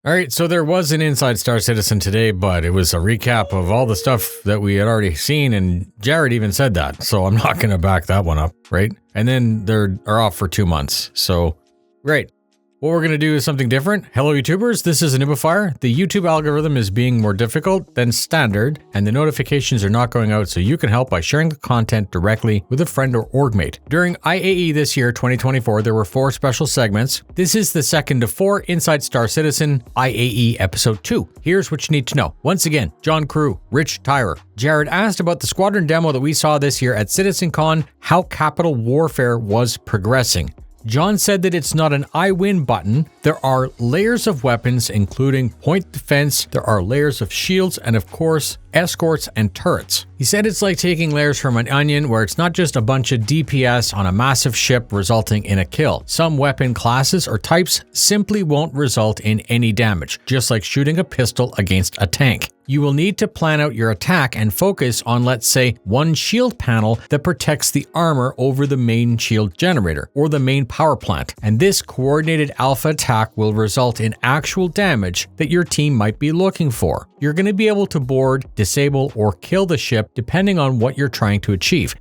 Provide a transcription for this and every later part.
All right, so there was an Inside Star Citizen today, but it was a recap of all the stuff that we had already seen, and Jared even said that, so I'm not going to back that one up, right? And then they're off for 2 months, so great. What we're going to do is something different. Hello, YouTubers. This is a noobifier. The YouTube algorithm is being more difficult than standard, and the notifications are not going out, so you can help by sharing the content directly with a friend or orgmate. During IAE this year, 2024, there were 4 special segments. This is the second of 4 Inside Star Citizen IAE Episode 2. Here's what you need to know. Once again, John Crew, Rich Tyrer, Jared asked about the squadron demo that we saw this year at CitizenCon, how capital warfare was progressing. John said that it's not an I win button. There are layers of weapons, including point defense, there are layers of shields, and of course, escorts and turrets. He said it's like taking layers from an onion, where it's not just a bunch of DPS on a massive ship resulting in a kill. Some weapon classes or types simply won't result in any damage, just like shooting a pistol against a tank. You will need to plan out your attack and focus on, let's say, one shield panel that protects the armor over the main shield generator or the main power plant. And this coordinated alpha attack will result in actual damage that your team might be looking for. You're going to be able to board, disable, or kill the ship depending on what you're trying to achieve.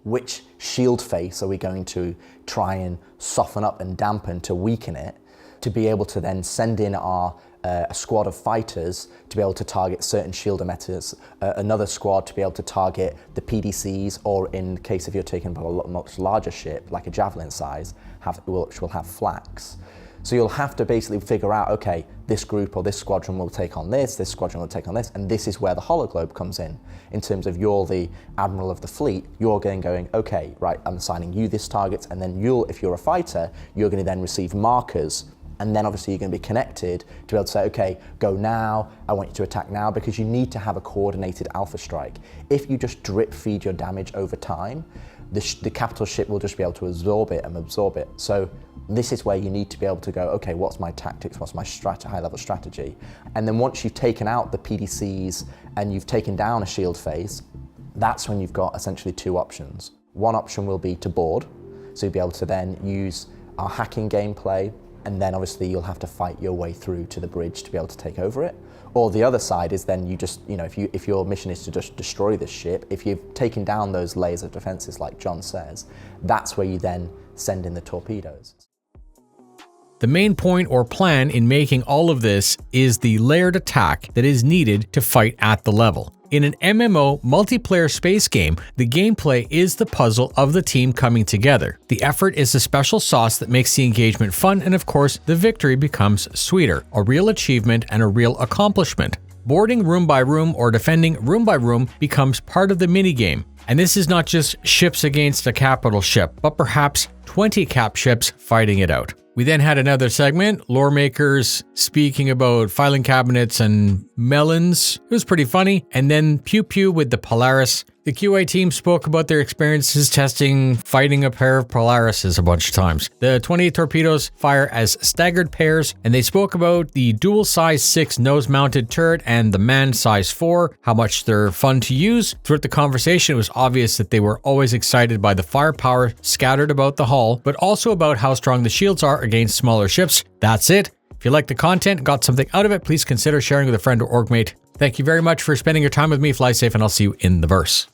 Which shield face are we going to try and soften up and dampen to weaken it, to be able to then send in our a squad of fighters to be able to target certain shield emitters, another squad to be able to target the PDCs, or in case if you're taking a much larger ship, like a Javelin size, which will have flaks. So you'll have to basically figure out, okay, this group or this squadron will take on this squadron will take on this, and this is where the hologlobe comes in terms of you're the admiral of the fleet, you're going, okay, right, I'm assigning you this target, and then if you're a fighter, you're going to then receive markers. And then obviously you're going to be connected to be able to say, okay, go now, I want you to attack now, because you need to have a coordinated alpha strike. If you just drip feed your damage over time, the capital ship will just be able to absorb it. So this is where you need to be able to go, okay, what's my tactics, what's my high level strategy? And then once you've taken out the PDCs and you've taken down a shield phase, that's when you've got essentially 2 options. One option will be to board, so you'll be able to then use our hacking gameplay, and then obviously you'll have to fight your way through to the bridge to be able to take over it. Or the other side is then you just, if your mission is to just destroy this ship, if you've taken down those layers of defenses like John says, that's where you then send in the torpedoes. The main point or plan in making all of this is the layered attack that is needed to fight at the level. In an MMO multiplayer space game, the gameplay is the puzzle of the team coming together. The effort is the special sauce that makes the engagement fun, and of course, the victory becomes sweeter, a real achievement and a real accomplishment. Boarding room by room or defending room by room becomes part of the minigame. And this is not just ships against a capital ship, but perhaps 20 cap ships fighting it out. We then had another segment, lore makers speaking about filing cabinets and melons. It was pretty funny. And then Pew Pew with the Polaris. The QA team spoke about their experiences fighting a pair of Polarises a bunch of times. The 28 torpedoes fire as staggered pairs, and they spoke about the dual size 6 nose-mounted turret and the man size 4, how much they're fun to use. Throughout the conversation, it was obvious that they were always excited by the firepower scattered about the hull, but also about how strong the shields are against smaller ships. That's it. If you like the content, got something out of it, please consider sharing with a friend or orgmate. Thank you very much for spending your time with me. Fly safe, and I'll see you in the verse.